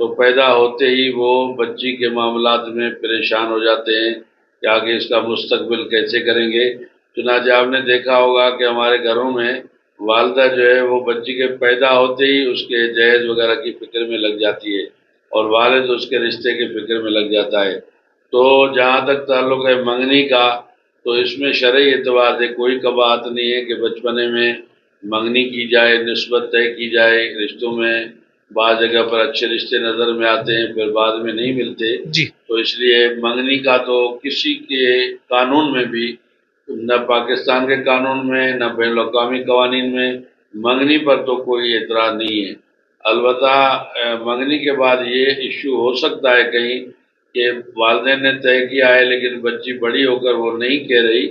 تو پیدا ہوتے ہی وہ بچی کے معاملات میں پریشان ہو جاتے ہیں کہ آگے اس کا مستقبل کیسے کریں گے۔ چنانچہ آپ نے دیکھا ہوگا کہ ہمارے گھروں میں والدہ جو ہے وہ بچی کے پیدا ہوتے ہی اس کے جہیز وغیرہ کی فکر میں لگ جاتی ہے، اور والد اس کے رشتے کی فکر میں لگ جاتا ہے۔ تو جہاں تک تعلق ہے منگنی کا، تو اس میں شرعی اعتبار سے کوئی قباحت نہیں ہے کہ بچپنے میں منگنی کی جائے، نسبت طے کی جائے۔ رشتوں میں بعض جگہ پر اچھے رشتے نظر میں آتے ہیں، پھر بعد میں نہیں ملتے، جی تو اس لیے منگنی کا تو کسی کے قانون میں بھی، نہ پاکستان کے قانون میں نہ بین الاقوامی قوانین میں منگنی پر تو کوئی اعتراض نہیں ہے۔ البتہ منگنی کے بعد یہ ایشو ہو سکتا ہے کہیں کہ والدین نے طے کیا ہے لیکن بچی بڑی ہو کر وہ نہیں کہہ رہی،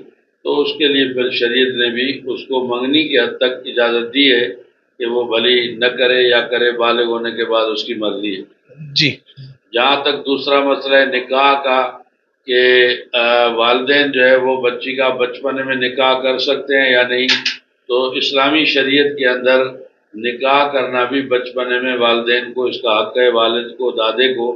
تو اس کے لیے پھر شریعت نے بھی اس کو منگنی کی حد تک اجازت دی ہے کہ وہ بھلی نہ کرے یا کرے، بالغ ہونے کے بعد اس کی مرضی ہے۔ جی جہاں تک دوسرا مسئلہ ہے نکاح کا کہ والدین جو ہے وہ بچی کا بچپنے میں نکاح کر سکتے ہیں یا نہیں، تو اسلامی شریعت کے اندر نکاح کرنا بھی بچپنے میں والدین کو اس کا حق ہے، والد کو، دادے کو۔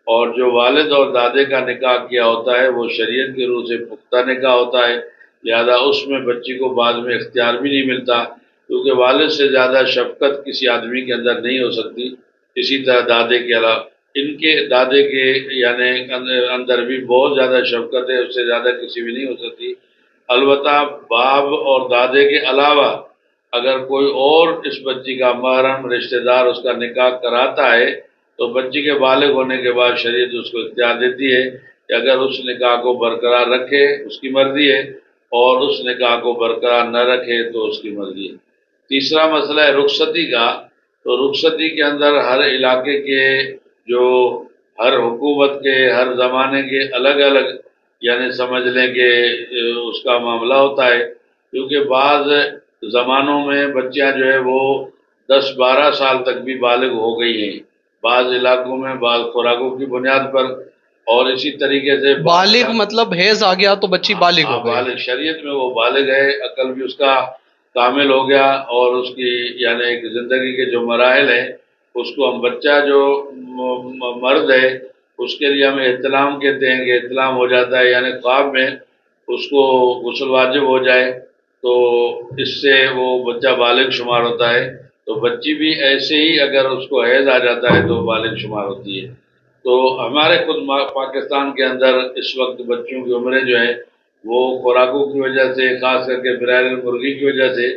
اور جو والد اور دادے کا نکاح کیا ہوتا ہے وہ شریعت کے روح سے پختہ نکاح ہوتا ہے، لہذا اس میں بچی کو بعد میں اختیار بھی نہیں ملتا، کیونکہ والد سے زیادہ شفقت کسی آدمی کے اندر نہیں ہو سکتی۔ اسی طرح دادے کے علاوہ ان کے دادے کے یعنی اندر بھی بہت زیادہ شفقت ہے، اس سے زیادہ کسی بھی نہیں ہو سکتی۔ البتہ باپ اور دادے کے علاوہ اگر کوئی اور اس بچی کا محرم رشتہ دار اس کا نکاح کراتا ہے تو بچی کے بالغ ہونے کے بعد شریعت اس کو اختیار دیتی ہے کہ اگر اس نکاح کو برقرار رکھے اس کی مرضی ہے، اور اس نکاح کو برقرار نہ رکھے تو اس کی مرضی ہے۔ تیسرا مسئلہ ہے رخصتی کا، تو رخصتی کے اندر ہر علاقے کے جو ہر حکومت کے ہر زمانے کے الگ الگ یعنی سمجھ لیں کہ اس کا معاملہ ہوتا ہے، کیونکہ بعض زمانوں میں بچیاں جو ہے وہ 10-12 سال تک بھی بالغ ہو گئی ہیں، بعض علاقوں میں بعض خوراکوں کی بنیاد پر، اور اسی طریقے سے بالغ مطلب حیض آ گیا تو بچی بالغ ہو گئی۔ بالغ شریعت میں وہ بالغ ہے، عقل بھی اس کا کامل ہو گیا، اور اس کی یعنی ایک زندگی کے جو مراحل ہیں اس کو ہم بچہ جو مرد ہے اس کے لیے ہم احتلام کہتے ہیں کہ احتلام ہو جاتا ہے، یعنی خواب میں اس کو غسل واجب ہو جائے تو اس سے وہ بچہ بالغ شمار ہوتا ہے۔ تو بچی بھی ایسے ہی اگر اس کو حیض آ جاتا ہے تو بالغ شمار ہوتی ہے۔ تو ہمارے خود پاکستان کے اندر اس وقت بچیوں کی عمریں جو ہیں وہ خوراکوں کی وجہ سے، خاص کر کے برائل مرغی کی وجہ سے،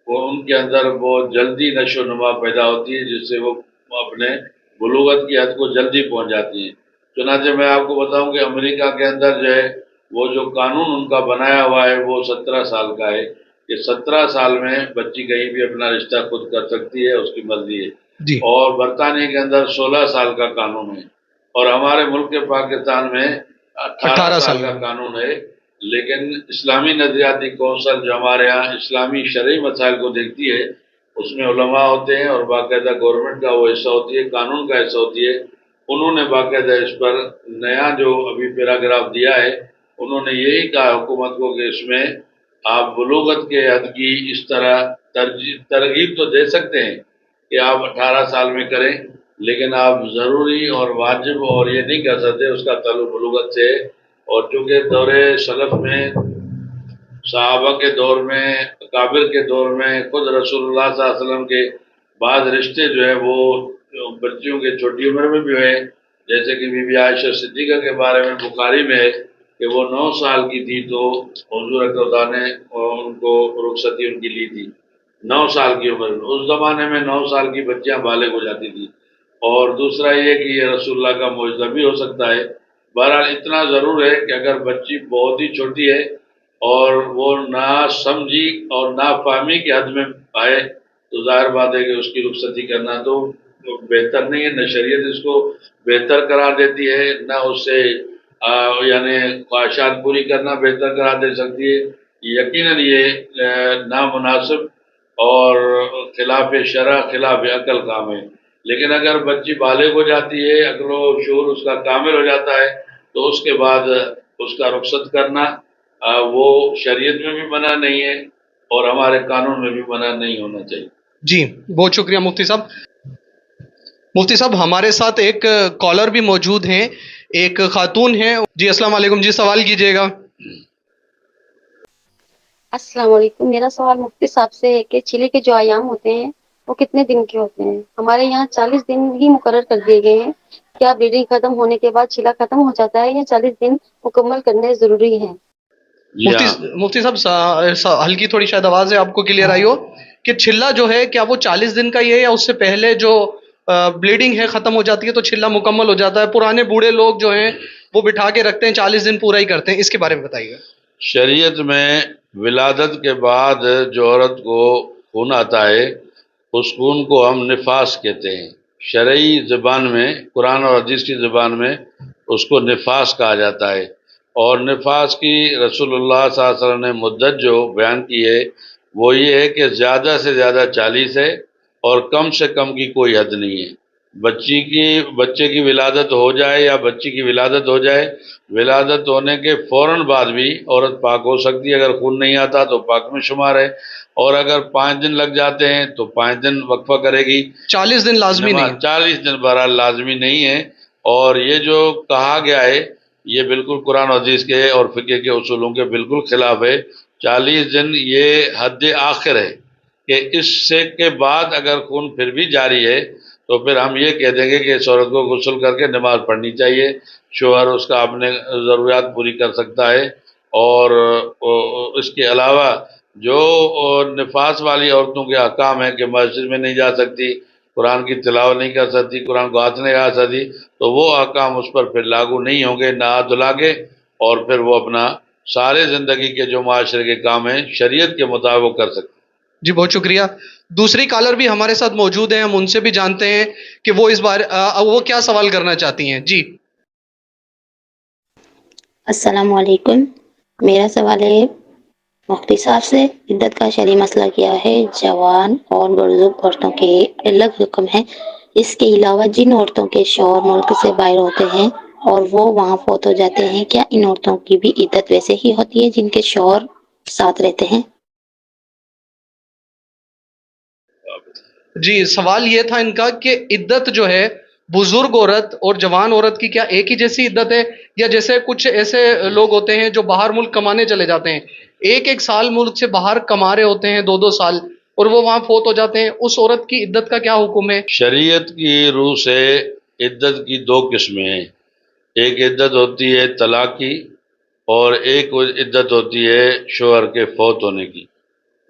وہ ان کے اندر بہت جلدی نشو و نما پیدا ہوتی ہے، جس سے وہ اپنے بلوغت کی حد کو جلدی پہنچ جاتی ہیں۔ چنانچہ میں آپ کو بتاؤں کہ امریکہ کے اندر جو ہے وہ جو قانون ان کا بنایا ہوا ہے وہ 17 سال کا ہے کہ 17 سال میں بچی کہیں بھی اپنا رشتہ خود کر سکتی ہے، اس کی مرضی ہے۔ جی اور برطانیہ کے اندر 16 سال کا قانون ہے، اور ہمارے ملک کے پاکستان میں 18 سال کا قانون ہے۔ لیکن اسلامی نظریاتی کونسل جو ہمارے ہاں اسلامی شرعی مسائل کو دیکھتی ہے، اس میں علماء ہوتے ہیں اور باقاعدہ گورنمنٹ کا وہ حصہ ہوتی ہے، قانون کا حصہ ہوتی ہے۔ انہوں نے باقاعدہ اس پر نیا جو ابھی پیراگراف دیا ہے، انہوں نے یہی کہا حکومت کو کہ اس میں آپ بلوغت کے حد کی اس طرح ترغیب تو دے سکتے ہیں کہ آپ 18 سال میں کریں، لیکن آپ ضروری اور واجب اور یہ نہیں کر سکتے اس کا تعلق بلوغت سے۔ اور چونکہ دور سلف میں، صحابہ کے دور میں، اکابر کے دور میں، خود رسول اللہ صلی اللہ علیہ وسلم کے بعض رشتے جو ہے وہ بچیوں کے چھوٹی عمر میں بھی ہوئے، جیسے کہ بی بی عائشہ صدیقہ کے بارے میں بخاری میں ہے کہ وہ 9 سال کی تھی تو حضور اقدس نے ان کو رخصتی ان کی لی تھی 9 سال کی عمر میں۔ اس زمانے میں 9 سال کی بچیاں بالغ ہو جاتی تھی۔ اور دوسرا یہ کہ یہ رسول اللہ کا معجزہ بھی ہو سکتا ہے۔ بہرحال اتنا ضرور ہے کہ اگر بچی بہت ہی چھوٹی ہے اور وہ نہ سمجھی اور نہ فہمی کی حد میں آئے تو ظاہر بات ہے کہ اس کی رخصتی کرنا تو بہتر نہیں ہے، نہ شریعت اس کو بہتر قرار دیتی ہے، نہ اس سے یعنی خواہشات پوری کرنا بہتر قرار دے سکتی ہے۔ یقیناً یہ نامناسب اور خلاف شرع، خلاف عقل کام ہے۔ لیکن اگر بچی بالغ ہو جاتی ہے، عقل و شعور اس کا کامل ہو جاتا ہے، تو اس کے بعد اس کا رخصت کرنا وہ شریعت میں بھی منع نہیں ہے اور ہمارے قانون میں بھی منع نہیں ہونا چاہیے۔ جی بہت شکریہ مفتی صاحب۔ مفتی صاحب ہمارے ساتھ ایک کالر بھی موجود ہیں، ایک خاتون ہیں. جی السلام علیکم، جی سوال کیجیے گا. السلام علیکم. میرا سوال مفتی صاحب سے ہے کہ چیلے کے جو ایام ہوتے ہیں وہ کتنے دن کے ہوتے ہیں؟ ہمارے یہاں 40 دن ہی مقرر کر دیے گئے ہیں. کیا بلیڈنگ ختم ہونے کے بعد چیلا ختم ہو جاتا ہے یا 40 دن مکمل کرنے ضروری ہیں؟ جی ہاں. مفتی صاحب ہلکی تھوڑی شاید آواز ہے، آپ کو کلیئر آئی ہو کہ چھلا جو ہے کیا وہ 40 دن کا ہی ہے یا اس سے پہلے جو بلیڈنگ ہے ختم ہو جاتی ہے تو چھلا مکمل ہو جاتا ہے؟ پرانے بوڑھے لوگ جو ہیں وہ بٹھا کے رکھتے ہیں 40 دن پورا ہی کرتے ہیں، اس کے بارے میں بتائیے. شریعت میں ولادت کے بعد جو عورت کو خون آتا ہے اس خون کو ہم نفاس کہتے ہیں. شرعی زبان میں، قرآن اور حدیث کی زبان میں اس کو نفاس کہا جاتا ہے. اور نفاس کی رسول اللہ صلی اللہ علیہ وسلم نے مدت جو بیان کی ہے وہ یہ ہے کہ زیادہ سے زیادہ 40 ہے اور کم سے کم کی کوئی حد نہیں ہے. بچے کی ولادت ہو جائے یا بچی کی ولادت ہو جائے، ولادت ہونے کے فوراً بعد بھی عورت پاک ہو سکتی ہے. اگر خون نہیں آتا تو پاک میں شمار ہے، اور اگر 5 دن لگ جاتے ہیں تو 5 دن وقفہ کرے گی. 40 دن لازمی نہیں. 40 دن بہرحال لازمی نہیں ہے. اور یہ جو کہا گیا ہے یہ بالکل قرآن و حدیث کے اور فقہ کے اصولوں کے بالکل خلاف ہے. 40 دن یہ حد آخر ہے کہ اس سے کے بعد اگر خون پھر بھی جاری ہے تو پھر ہم یہ کہہ دیں گے کہ اس عورت کو غسل کر کے نماز پڑھنی چاہیے. شوہر اس کا اپنے ضروریات پوری کر سکتا ہے. اور اس کے علاوہ جو نفاس والی عورتوں کے احکام ہیں کہ مسجد میں نہیں جا سکتی، قرآن کی تلاوت نہیں کر سکتی، قرآن کو ہاتھ نہیں لگا سکتی، تو وہ احکام اس پر پھر لاگو نہیں ہوں گے. نہا دھلا کے اور پھر وہ اپنا سارے زندگی کے جو معاشرے کے کام ہیں شریعت کے مطابق کر سکتے. جی بہت شکریہ. دوسری کالر بھی ہمارے ساتھ موجود ہیں، ہم ان سے بھی جانتے ہیں کہ وہ اس بار وہ کیا سوال کرنا چاہتی ہیں. جی السلام علیکم. میرا سوال ہے مفتی صاحب سے. عدت کا شرعی مسئلہ کیا ہے؟ جوان اور بزرگ عورتوں کے الگ حکم ہے. اس کے علاوہ جن عورتوں کے شوہر ملک سے باہر ہوتے ہیں اور وہ وہاں فوت ہو جاتے ہیں، کیا ان عورتوں کی بھی عدت ویسے ہی ہوتی ہے جن کے شوہر ساتھ رہتے ہیں؟ جی سوال یہ تھا ان کا کہ عدت جو ہے بزرگ عورت اور جوان عورت کی کیا ایک ہی جیسی عدت ہے، یا جیسے کچھ ایسے لوگ ہوتے ہیں جو باہر ملک کمانے چلے جاتے ہیں، ایک سال ملک سے باہر کما رہے ہوتے ہیں 2 سال، اور وہ وہاں فوت ہو جاتے ہیں، اس عورت کی عدت کا کیا حکم ہے؟ شریعت کی روح سے عدت کی 2 قسمیں ہیں. ایک عدت ہوتی ہے طلاق کی اور ایک عدت ہوتی ہے شوہر کے فوت ہونے کی.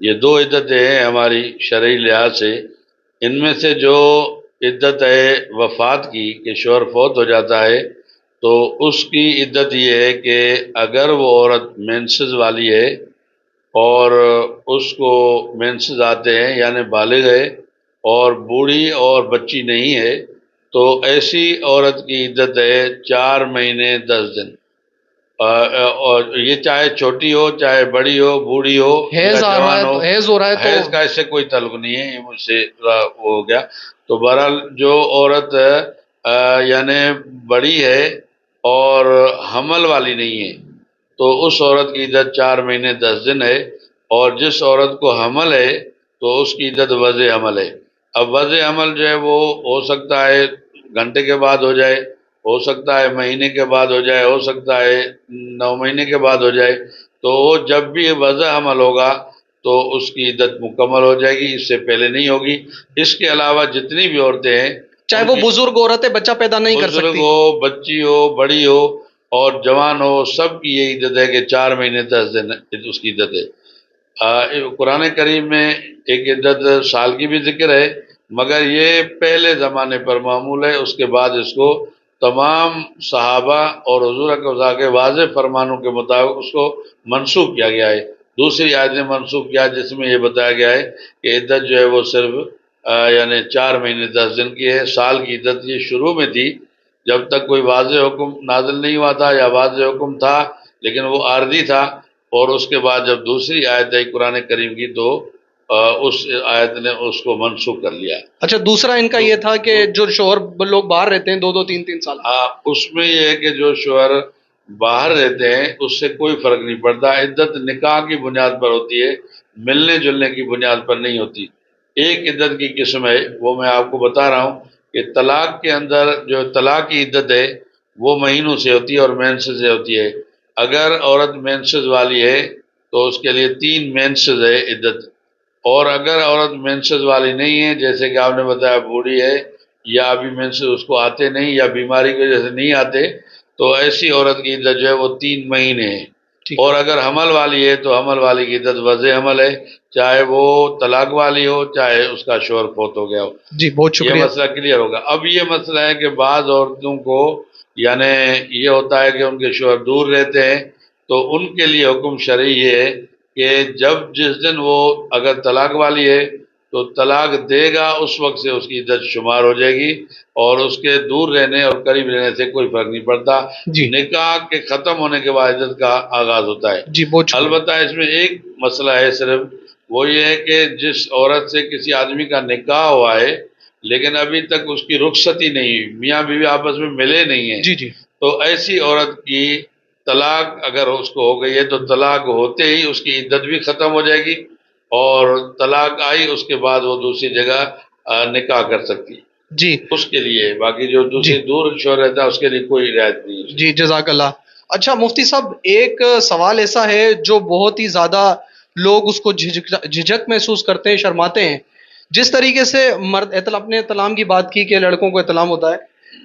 یہ 2 عدتیں ہیں ہماری شرعی لحاظ سے. ان میں سے جو عدت ہے وفات کی کہ شوہر فوت ہو جاتا ہے تو اس کی عدت یہ ہے کہ اگر وہ عورت مینسز والی ہے اور اس کو مینسز آتے ہیں یعنی بالغ ہے اور بوڑھی اور بچی نہیں ہے تو ایسی عورت کی عدت ہے 4 مہینے 10 دن. اور یہ چاہے چھوٹی ہو، چاہے بڑی ہو، بوڑھی ہو یا حیض آ رہا جوان ہے، ہو. حیض ہو رہا ہے حیض تو کا اس سے کوئی تعلق نہیں ہے، یہ مجھ سے ہو گیا. تو بہرحال جو عورت یعنی بڑی ہے اور حمل والی نہیں ہے تو اس عورت کی عدت 4 مہینے 10 دن ہے. اور جس عورت کو حمل ہے تو اس کی عدت وضع حمل ہے. اب وضع حمل جو ہے وہ ہو سکتا ہے گھنٹے کے بعد ہو جائے، ہو سکتا ہے مہینے کے بعد ہو جائے، ہو سکتا ہے 9 مہینے کے بعد ہو جائے. تو وہ جب بھی وضع حمل ہوگا تو اس کی عدت مکمل ہو جائے گی، اس سے پہلے نہیں ہوگی. اس کے علاوہ جتنی بھی عورتیں ہیں چاہے وہ بزرگ عورت ہے، بچہ پیدا نہیں کر بزرگ سکتی، ہو، بچی ہو، بڑی ہو اور جوان ہو، سب کی یہ عدت ہے کہ 4 مہینے 10 دن اس کی عدت ہے. قرآن کریم میں ایک عدت سال کی بھی ذکر ہے مگر یہ پہلے زمانے پر معمول ہے. اس کے بعد اس کو تمام صحابہ اور حضور اکرم کے واضح فرمانوں کے مطابق اس کو منسوخ کیا گیا ہے. دوسری آیت نے منسوخ کیا جس میں یہ بتایا گیا ہے کہ عدت جو ہے وہ صرف یعنی 4 مہینے 10 دن کی ہے. سال کی عدت یہ شروع میں تھی جب تک کوئی واضح حکم نازل نہیں ہوا تھا، یا واضح حکم تھا لیکن وہ عارضی تھا. اور اس کے بعد جب دوسری آیت آئی قرآن کریم کی تو اس آیت نے اس کو منسوخ کر لیا. اچھا دوسرا ان کا یہ تھا کہ جو شوہر لوگ باہر رہتے ہیں 2-3 سال، اس میں یہ ہے کہ جو شوہر باہر رہتے ہیں اس سے کوئی فرق نہیں پڑتا. عدت نکاح کی بنیاد پر ہوتی ہے، ملنے جلنے کی بنیاد پر نہیں ہوتی. ایک عدت کی قسم ہے وہ میں آپ کو بتا رہا ہوں کہ طلاق کے اندر جو طلاق کی عدت ہے وہ مہینوں سے ہوتی ہے اور مینسز سے ہوتی ہے. اگر عورت مینسز والی ہے تو اس کے لیے 3 مینسز ہے عدت، اور اگر عورت مینسز والی نہیں ہے، جیسے کہ آپ نے بتایا بوڑھی ہے یا ابھی مینسز اس کو آتے نہیں یا بیماری کی وجہ سے نہیں آتے، تو ایسی عورت کی عدت جو ہے وہ 3 مہینے ہے. اور اگر حمل والی ہے تو حمل والی کی عدت وضع حمل ہے، چاہے وہ طلاق والی ہو چاہے اس کا شوہر فوت ہو گیا ہو. جی بہت یہ شکریہ. مسئلہ کلیئر ہوگا. اب یہ مسئلہ ہے کہ بعض عورتوں کو یعنی یہ ہوتا ہے کہ ان کے شوہر دور رہتے ہیں، تو ان کے لیے حکم شرعی یہ ہے کہ جس دن وہ اگر طلاق والی ہے تو طلاق دے گا اس وقت سے اس کی عدت شمار ہو جائے گی، اور اس کے دور رہنے اور قریب رہنے سے کوئی فرق نہیں پڑتا. جی نکاح کے ختم ہونے کے بعد عدت کا آغاز ہوتا ہے. جی بہت شکریہ. البتہ اس میں ایک مسئلہ ہے صرف، وہ یہ ہے کہ جس عورت سے کسی آدمی کا نکاح ہوا ہے لیکن ابھی تک اس کی رخصتی نہیں ہوئی، میاں بیوی آپس میں ملے نہیں ہیں، جی جی تو ایسی عورت کی طلاق اگر اس کو ہو گئی ہے تو طلاق ہوتے ہی اس کی عدت بھی ختم ہو جائے گی، اور طلاق آئی اس کے بعد وہ دوسری جگہ نکاح کر سکتی ہے جی اس کے لیے. باقی جو دوسری دور شوہر رہتا ہے اس کے لیے کوئی رعایت نہیں ہے. جی جزاک اللہ. اچھا مفتی صاحب، ایک سوال ایسا ہے جو بہت ہی زیادہ لوگ اس کو جھجک محسوس کرتے ہیں، شرماتے ہیں. جس طریقے سے مرد اپنے احتلام کی بات کی کہ لڑکوں کو احتلام ہوتا ہے،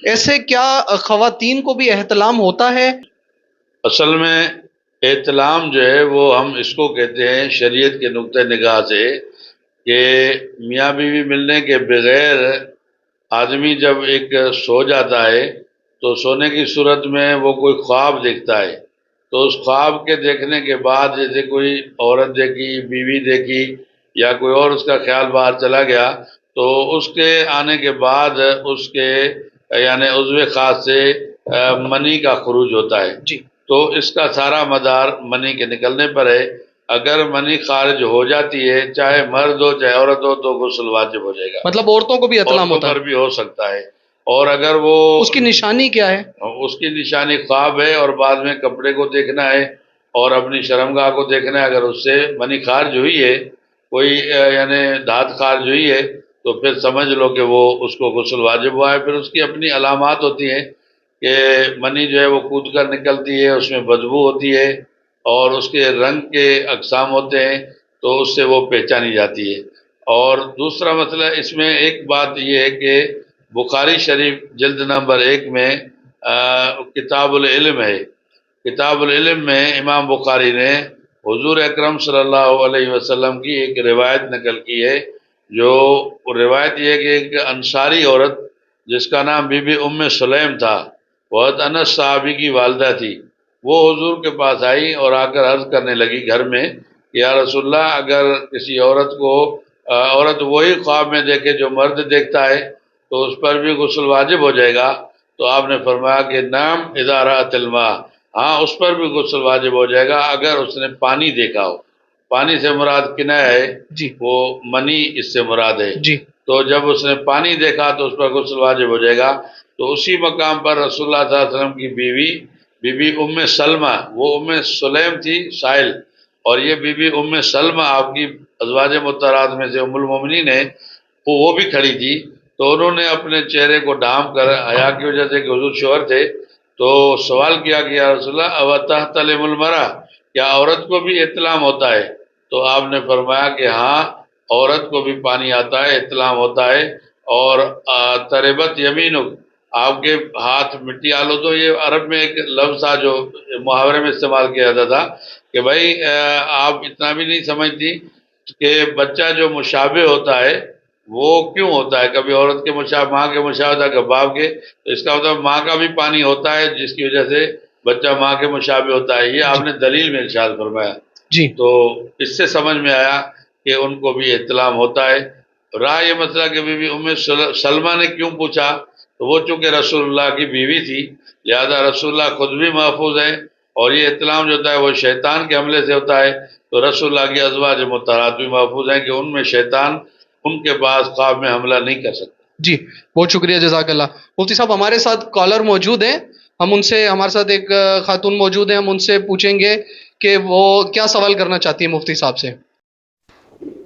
ایسے کیا خواتین کو بھی احتلام ہوتا ہے؟ اصل میں احتلام جو ہے وہ ہم اس کو کہتے ہیں شریعت کے نقطۂ نگاہ سے کہ میاں بیوی ملنے کے بغیر آدمی جب ایک سو جاتا ہے تو سونے کی صورت میں وہ کوئی خواب دیکھتا ہے، تو اس خواب کے دیکھنے کے بعد جیسے کوئی عورت دیکھی، بیوی دیکھی یا کوئی اور اس کا خیال باہر چلا گیا، تو اس کے آنے کے بعد اس کے یعنی عضو خاص سے منی کا خروج ہوتا ہے. جی تو اس کا سارا مدار منی کے نکلنے پر ہے. اگر منی خارج ہو جاتی ہے چاہے مرد ہو چاہے عورت ہو تو غسل واجب ہو جائے گا. مطلب عورتوں کو بھی احتلام عورتوں ہوتا پر ہے؟ بھی ہو سکتا ہے. اور اگر وہ اس کی نشانی کیا ہے؟ اس کی نشانی خواب ہے اور بعد میں کپڑے کو دیکھنا ہے اور اپنی شرمگاہ کو دیکھنا ہے. اگر اس سے منی خارج ہوئی ہے، کوئی یعنی دھات خارج ہوئی ہے، تو پھر سمجھ لو کہ وہ اس کو غسل واجب ہوا ہے. پھر اس کی اپنی علامات ہوتی ہیں کہ منی جو ہے وہ کود کر نکلتی ہے، اس میں بدبو ہوتی ہے اور اس کے رنگ کے اقسام ہوتے ہیں، تو اس سے وہ پہچانی جاتی ہے. اور دوسرا مسئلہ اس میں ایک بات یہ ہے کہ بخاری شریف جلد نمبر 1 میں کتاب العلم ہے. کتاب العلم میں امام بخاری نے حضور اکرم صلی اللہ علیہ وسلم کی ایک روایت نقل کی ہے، جو روایت یہ ہے کہ ایک انصاری عورت جس کا نام بی بی ام سلیم تھا، بہت انس صحابی کی والدہ تھی، وہ حضور کے پاس آئی اور آ کر عرض کرنے لگی گھر میں کہ یا رسول اللہ، اگر کسی عورت کو عورت وہی خواب میں دیکھے جو مرد دیکھتا ہے تو اس پر بھی غسل واجب ہو جائے گا؟ تو آپ نے فرمایا کہ نام اذا رأت الماء، ہاں اس پر بھی غسل واجب ہو جائے گا اگر اس نے پانی دیکھا ہو. پانی سے مراد کنایہ ہے، جی وہ منی اس سے مراد ہے. جی تو جب اس نے پانی دیکھا تو اس پر غسل واجب ہو جائے گا. تو اسی مقام پر رسول اللہ صلی اللہ علیہ وسلم کی بیوی بی بی ام سلمہ، وہ ام سلیم تھی سائل، اور یہ بی بی ام سلمہ آپ کی ازواج مطہرات میں سے ام المومنین ہے، وہ بھی کھڑی تھی. تو انہوں نے اپنے چہرے کو ڈھانپ کر حیا کی وجہ سے کہ حضور شوہر تھے، تو سوال کیا کہ یا رسول اللہ او تحتلم المرأة، کیا عورت کو بھی احتلام ہوتا ہے؟ تو آپ نے فرمایا کہ ہاں عورت کو بھی پانی آتا ہے، احتلام ہوتا ہے. اور تربت یمینک، آپ کے ہاتھ مٹی آلو. تو یہ عرب میں ایک لفظ تھا جو محاورے میں استعمال کیا جاتا تھا کہ بھائی آپ اتنا بھی نہیں سمجھتی کہ بچہ جو مشابہ ہوتا ہے وہ کیوں ہوتا ہے، کبھی عورت کے مشابہ، ماں کے مشابہ ہوتا ہے، کبھی باپ کے. تو اس کا مطلب ماں کا بھی پانی ہوتا ہے جس کی وجہ سے بچہ ماں کے مشابہ ہوتا ہے. یہ آپ نے دلیل میں ارشاد فرمایا. جی تو اس سے سمجھ میں آیا کہ ان کو بھی احتلام ہوتا ہے. رہا یہ مسئلہ کہ بی بی ام سلمہ نے کیوں پوچھا، تو وہ چونکہ رسول اللہ کی بیوی تھی لہذا رسول اللہ خود بھی محفوظ ہیں، اور یہ احتلام جو ہوتا ہے وہ شیطان کے حملے سے ہوتا ہے. تو رسول اللہ کی ازواج مطہرات بھی محفوظ ہیں کہ ان میں شیطان ان کے پاس خواب میں حملہ نہیں کر سکتا. جی بہت شکریہ، جزاک اللہ. مفتی صاحب ہمارے ساتھ کالر موجود ہیں، ہم ان سے، ہمارے ساتھ ایک خاتون موجود ہیں، ہم ان سے پوچھیں گے کہ وہ کیا سوال کرنا چاہتی ہیں مفتی صاحب سے.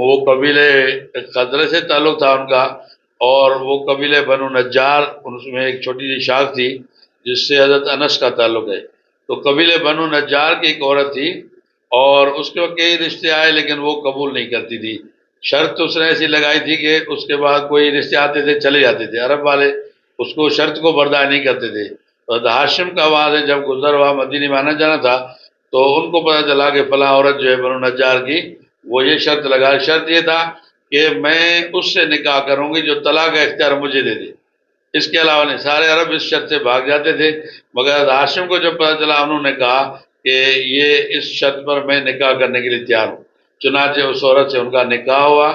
وہ قبیلے خزرج سے تعلق تھا ان کا، اور وہ قبیلے بنو نجار، اس میں ایک چھوٹی سی شاخ تھی جس سے حضرت انس کا تعلق ہے۔ تو قبیلے بنو نجار کی ایک عورت تھی، اور اس کے کئی رشتے آئے لیکن وہ قبول نہیں کرتی تھی۔ شرط اس نے ایسی لگائی تھی کہ اس کے بعد کوئی رشتے آتے تھے چلے جاتے تھے، عرب والے اس کو شرط کو برداشت نہیں کرتے تھے۔ تو ہاشم کا وہاں سے جب گزر ہوا مدینے میں آنا جانا تھا، تو ان کو پتہ چلا کہ فلاں عورت جو ہے بنو نجار کی، وہ یہ شرط لگا، شرط یہ تھا کہ میں اس سے نکاح کروں گی جو طلاق کا اختیار مجھے دے دے، اس کے علاوہ نہیں۔ سارے عرب اس شرط سے بھاگ جاتے تھے، مگر ہاشم کو جب پتہ چلا، انہوں نے کہا کہ یہ اس شرط پر میں نکاح کرنے کے لیے تیار ہوں۔ چنانچہ اس عورت سے ان کا نکاح ہوا،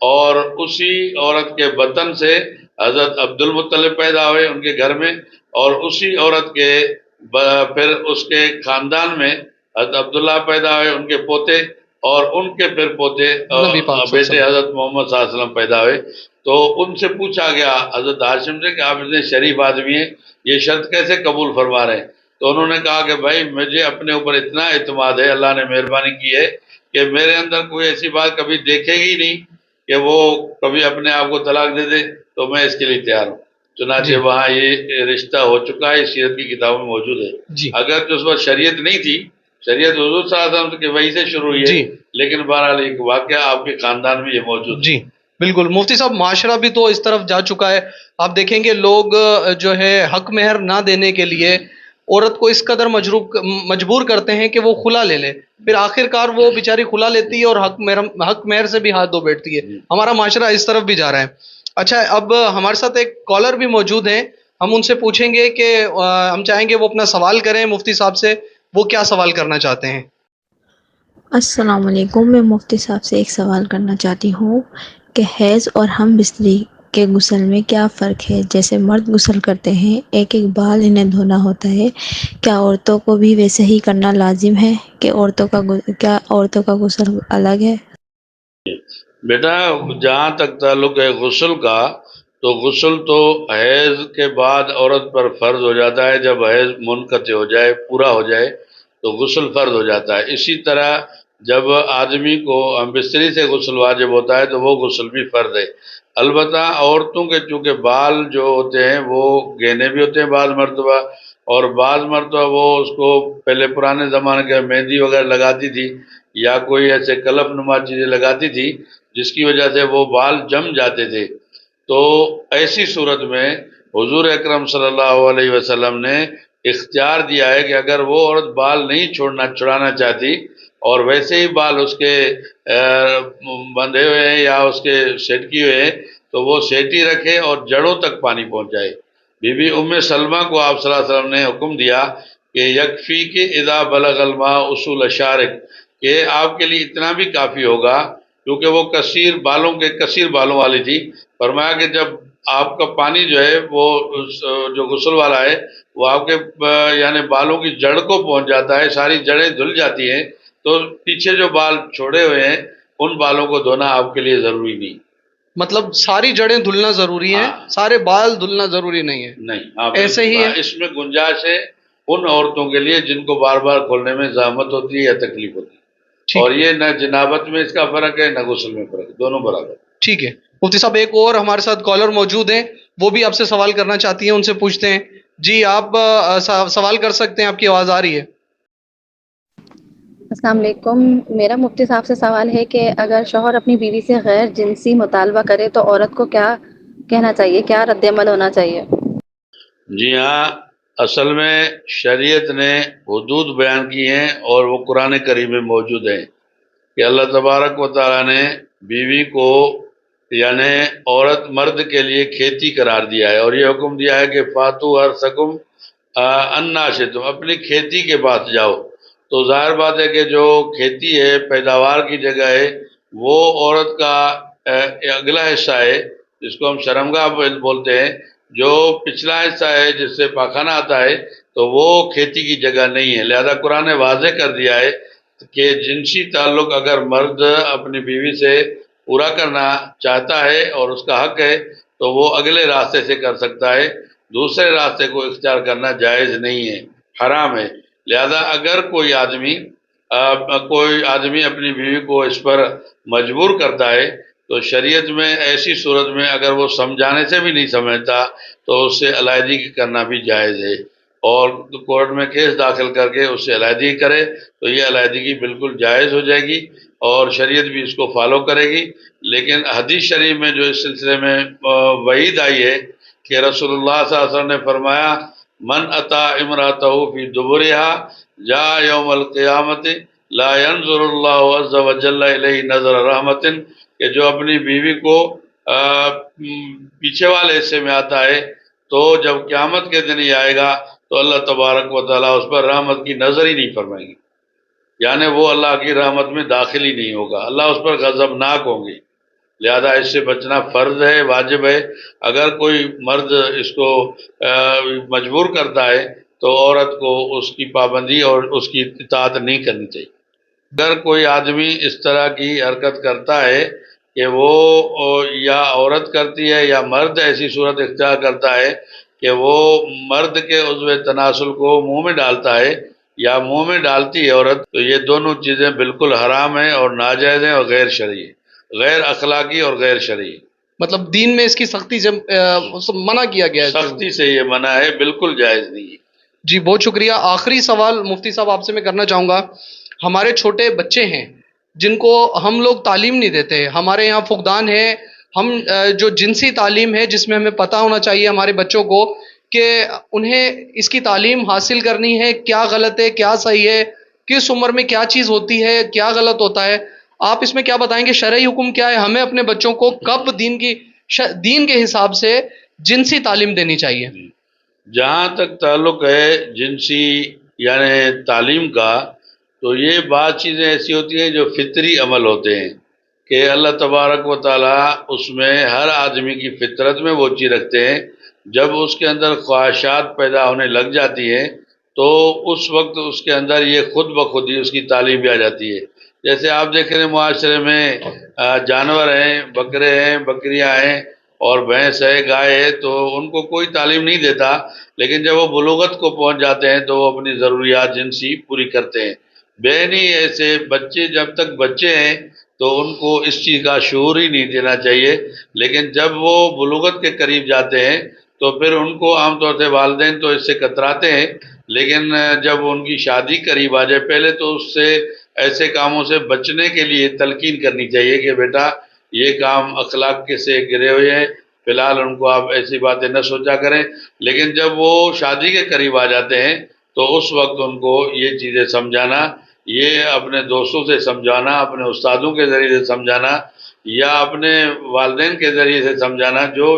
اور اسی عورت کے بطن سے حضرت عبد المطلب پیدا ہوئے ان کے گھر میں، اور اسی عورت کے پھر اس کے خاندان میں حضرت عبداللہ پیدا ہوئے، ان کے پوتے، اور ان کے پھر پوتے نبی پاک صلی اللہ علیہ بیٹے وسلم۔ حضرت محمد صلی اللہ علیہ وسلم پیدا ہوئے۔ تو ان سے پوچھا گیا حضرت ہاشم سے کہ آپ اتنے شریف آدمی ہیں، یہ شرط کیسے قبول فرما رہے ہیں؟ تو انہوں نے کہا کہ بھائی مجھے اپنے اوپر اتنا اعتماد ہے، اللہ نے مہربانی کی ہے کہ میرے اندر کوئی ایسی بات کبھی دیکھے گی نہیں کہ وہ کبھی اپنے آپ کو طلاق دے دے، تو میں اس کے لیے تیار ہوں۔ چنانچہ جی وہاں یہ رشتہ ہو چکا ہے، سیرت کی کتابوں میں موجود ہے۔ جی اگر اس وقت شریعت نہیں تھی، شریعت حضور صلی اللہ علیہ وسلم کی وحی سے شروع ہوئی ہے، جی لیکن بہرحال ایک واقعہ آپ کے خاندان میں یہ موجود ہے۔ جی بالکل مفتی صاحب، معاشرہ بھی تو اس طرف جا چکا ہے۔ آپ دیکھیں گے لوگ جو ہے حق مہر نہ دینے کے لیے عورت کو اس قدر مجبور کرتے ہیں کہ وہ خلا لے لے، پھر آخر کار وہ بیچاری خلا لیتی ہے اور حق مہر سے بھی ہاتھ دھو بیٹھتی ہے۔ ہمارا معاشرہ اس طرف بھی جا رہا ہے۔ اچھا، اب ہمارے ساتھ ایک کالر بھی موجود ہیں، ہم ان سے پوچھیں گے کہ ہم چاہیں گے وہ اپنا سوال کریں مفتی صاحب سے، وہ کیا سوال کرنا چاہتے ہیں۔ السلام علیکم، میں مفتی صاحب سے ایک سوال کرنا چاہتی ہوں کہ حیض اور ہم بستری کے غسل میں کیا فرق ہے؟ جیسے مرد غسل کرتے ہیں، ایک ایک بال انہیں دھونا ہوتا ہے، کیا عورتوں کو بھی ویسے ہی کرنا لازم ہے کہ عورتوں کا غسل الگ ہے؟ بیٹا جہاں تک تعلق ہے غسل کا، تو غسل تو حیض کے بعد عورت پر فرض ہو جاتا ہے، جب حیض منقطع ہو جائے، پورا ہو جائے تو غسل فرض ہو جاتا ہے۔ اسی طرح جب آدمی کو ہم بستری سے غسل واجب ہوتا ہے تو وہ غسل بھی فرض ہے۔ البتہ عورتوں کے چونکہ بال جو ہوتے ہیں وہ گہنے بھی ہوتے ہیں بعض مرتبہ، اور بعض مرتبہ وہ اس کو پہلے پرانے زمانے کے مہندی وغیرہ لگاتی تھی، یا کوئی ایسے کلف نما چیزیں لگاتی تھی جس کی وجہ سے وہ بال جم جاتے تھے۔ تو ایسی صورت میں حضور اکرم صلی اللہ علیہ وسلم نے اختیار دیا ہے کہ اگر وہ عورت بال نہیں چھڑانا چاہتی اور ویسے ہی بال اس کے بندھے ہوئے ہیں یا اس کے سیٹ کیے ہوئے ہیں، تو وہ سیٹی رکھے اور جڑوں تک پانی پہنچائے۔ بی بی ام سلمہ کو آپ صلی اللہ علیہ وسلم نے حکم دیا کہ یکفی کے اذا بلغ الماء اصول شارق، کہ آپ کے لیے اتنا بھی کافی ہوگا، کیونکہ وہ کثیر بالوں والی تھی۔ فرمایا کہ جب آپ کا پانی جو ہے وہ جو غسل والا ہے وہ آپ کے یعنی بالوں کی جڑ کو پہنچ جاتا ہے، ساری جڑیں دھل جاتی ہیں، تو پیچھے جو بال چھوڑے ہوئے ہیں ان بالوں کو دھونا آپ کے لیے ضروری نہیں۔ مطلب ساری جڑیں دھلنا ضروری ہیں، ہاں۔ سارے بال دھلنا ضروری نہیں ہے۔ نہیں، ہاں ایسے ہی ہے۔ اس میں گنجائش ہے ان عورتوں کے لیے جن کو بار بار کھولنے میں زحمت ہوتی ہے یا تکلیف ہوتی ہے، اور یہ نہ جنابت میں اس کا فرق ہے نہ غسل میں فرق ہے، دونوں برابر۔ ٹھیک ہے مفتی صاحب، ایک اور ہمارے ساتھ کالر موجود ہیں، وہ بھی آپ سے سوال کرنا چاہتی ہیں، ان سے پوچھتے ہیں۔ جی آپ سوال کر سکتے ہیں، آپ کی آواز آ رہی ہے۔ السلام علیکم، میرا مفتی صاحب سے سوال ہے کہ اگر شوہر اپنی بیوی سے غیر جنسی مطالبہ کرے تو عورت کو کیا کہنا چاہیے، کیا رد عمل ہونا چاہیے؟ جی ہاں، اصل میں شریعت نے حدود بیان کی ہیں اور وہ قرآن کریم میں موجود ہیں کہ اللہ تبارک و تعالیٰ نے بیوی کو یعنی عورت مرد کے لیے کھیتی قرار دیا ہے، اور یہ حکم دیا ہے کہ فاتو حرثکم انا شئتم، اپنی کھیتی کے پاس جاؤ۔ تو ظاہر بات ہے کہ جو کھیتی ہے، پیداوار کی جگہ ہے، وہ عورت کا اگلا حصہ ہے جس کو ہم شرمگاہ بولتے ہیں، جو پچھلا حصہ ہے جس سے پاخانہ آتا ہے، تو وہ کھیتی کی جگہ نہیں ہے۔ لہذا قرآن نے واضح کر دیا ہے کہ جنسی تعلق اگر مرد اپنی بیوی سے پورا کرنا چاہتا ہے اور اس کا حق ہے تو وہ اگلے راستے سے کر سکتا ہے، دوسرے راستے کو اختیار کرنا جائز نہیں ہے، حرام ہے۔ لہذا اگر کوئی آدمی کوئی آدمی اپنی بیوی کو اس پر مجبور کرتا ہے تو شریعت میں ایسی صورت میں اگر وہ سمجھانے سے بھی نہیں سمجھتا تو اس سے علیحدگی کرنا بھی جائز ہے، اور کورٹ میں کیس داخل کر کے اس سے علیحدگی کرے تو یہ علیحدگی بالکل جائز ہو جائے گی اور شریعت بھی اس کو فالو کرے گی۔ لیکن حدیث شریف میں جو اس سلسلے میں وعید آئی ہے کہ رسول اللہ صلی اللہ علیہ وسلم نے فرمایا من اتا امراتہ فی دبرہا جاء یوم القیامت لا ينظر اللہ عز وجل الیہ نظر رحمت، کہ جو اپنی بیوی کو پیچھے والے حصے میں آتا ہے تو جب قیامت کے دن ہی آئے گا تو اللہ تبارک و تعالیٰ اس پر رحمت کی نظر ہی نہیں فرمائیں گے، یعنی وہ اللہ کی رحمت میں داخل ہی نہیں ہوگا، اللہ اس پر غضبناک ہوں گے۔ لہذا اس سے بچنا فرض ہے، واجب ہے۔ اگر کوئی مرد اس کو مجبور کرتا ہے تو عورت کو اس کی پابندی اور اس کی اطاعت نہیں کرنی چاہیے۔ اگر کوئی آدمی اس طرح کی حرکت کرتا ہے کہ وہ یا عورت کرتی ہے یا مرد ایسی صورت اختیار کرتا ہے کہ وہ مرد کے عضو تناسل کو منہ میں ڈالتا ہے یا منہ میں ڈالتی ہے عورت، تو یہ دونوں چیزیں بالکل حرام ہیں اور ناجائز ہیں اور غیر شرعی ہیں، غیر اخلاقی اور غیر شرعی۔ مطلب دین میں اس کی سختی سے منع کیا گیا ہے، سختی سے یہ منع ہے، بالکل جائز نہیں ہے۔ جی بہت شکریہ۔ آخری سوال مفتی صاحب آپ سے میں کرنا چاہوں گا، ہمارے چھوٹے بچے ہیں جن کو ہم لوگ تعلیم نہیں دیتے، ہمارے یہاں فقدان ہے، ہم جو جنسی تعلیم ہے جس میں ہمیں پتہ ہونا چاہیے ہمارے بچوں کو کہ انہیں اس کی تعلیم حاصل کرنی ہے، کیا غلط ہے کیا صحیح ہے، کس عمر میں کیا چیز ہوتی ہے کیا غلط ہوتا ہے، آپ اس میں کیا بتائیں گے؟ شرعی حکم کیا ہے؟ ہمیں اپنے بچوں کو کب دین کے حساب سے جنسی تعلیم دینی چاہیے؟ جہاں تک تعلق ہے جنسی یعنی تعلیم کا، تو یہ بعض چیزیں ایسی ہوتی ہیں جو فطری عمل ہوتے ہیں کہ اللہ تبارک و تعالیٰ اس میں ہر آدمی کی فطرت میں وہ چیز رکھتے ہیں، جب اس کے اندر خواہشات پیدا ہونے لگ جاتی ہیں تو اس وقت اس کے اندر یہ خود بخود ہی اس کی تعلیم بھی آ جاتی ہے۔ جیسے آپ دیکھ رہے ہیں معاشرے میں جانور ہیں، بکرے ہیں، بکریاں ہیں اور بھینس ہے، گائے ہے، تو ان کو کوئی تعلیم نہیں دیتا، لیکن جب وہ بلوغت کو پہنچ جاتے ہیں تو وہ اپنی ضروریات جنسی پوری کرتے ہیں۔ بہنی ایسے بچے جب تک بچے ہیں تو ان کو اس چیز کا شعور ہی نہیں دینا چاہیے، لیکن جب وہ بلوغت کے قریب جاتے ہیں تو پھر ان کو عام طور سے والدین تو اس سے کتراتے ہیں، لیکن جب ان کی شادی قریب آ جائے پہلے تو اس سے ایسے کاموں سے بچنے کے لیے تلقین کرنی چاہیے کہ بیٹا یہ کام اخلاق کے سے گرے ہوئے ہیں، فی الحال ان کو آپ ایسی باتیں نہ سوچا کریں، لیکن جب وہ شادی کے قریب آ جاتے ہیں تو اس وقت ان کو یہ چیزیں سمجھانا، یہ اپنے دوستوں سے سمجھانا، اپنے استادوں کے ذریعے سے سمجھانا یا اپنے والدین کے ذریعے سے سمجھانا، جو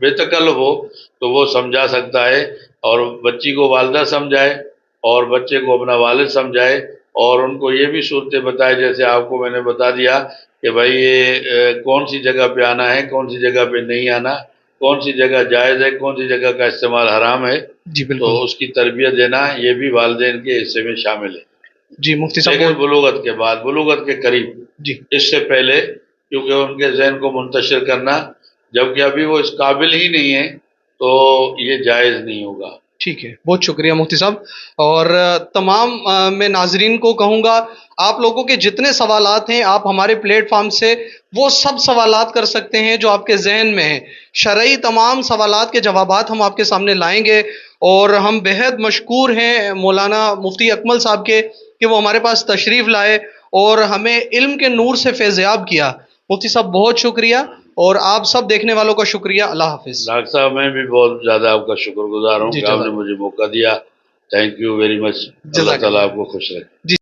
بے تکلف ہو تو وہ سمجھا سکتا ہے، اور بچی کو والدہ سمجھائے اور بچے کو اپنا والد سمجھائے، اور ان کو یہ بھی صورتیں بتائے جیسے آپ کو میں نے بتا دیا کہ بھائی یہ کون سی جگہ پہ آنا ہے، کون سی جگہ پہ نہیں آنا، کون سی جگہ جائز ہے، کون سی جگہ کا استعمال حرام ہے، جی بالکل، تو اس کی تربیت دینا یہ بھی والدین کے حصے میں شامل ہے۔ جی مفتی صاحب، لیکن بلوغت کے بعد، بلوغت کے قریب، جی اس سے پہلے کیونکہ ان کے ذہن کو منتشر کرنا جبکہ ابھی وہ اس قابل ہی نہیں ہے تو یہ جائز نہیں ہوگا۔ ٹھیک ہے، بہت شکریہ مفتی صاحب۔ اور تمام میں ناظرین کو کہوں گا آپ لوگوں کے جتنے سوالات ہیں آپ ہمارے پلیٹ فارم سے وہ سب سوالات کر سکتے ہیں جو آپ کے ذہن میں ہیں، شرعی تمام سوالات کے جوابات ہم آپ کے سامنے لائیں گے، اور ہم بہت مشکور ہیں مولانا مفتی اکمل صاحب کے کہ وہ ہمارے پاس تشریف لائے اور ہمیں علم کے نور سے فیضیاب کیا۔ مفتی صاحب بہت شکریہ، اور آپ سب دیکھنے والوں کا شکریہ۔ اللہ حافظ۔ ڈاکٹر صاحب میں بھی بہت زیادہ آپ کا شکر گزار ہوں کہ آپ نے مجھے موقع دیا۔ Thank you very much. اللہ تعالیٰ آپ کو خوش رکھے۔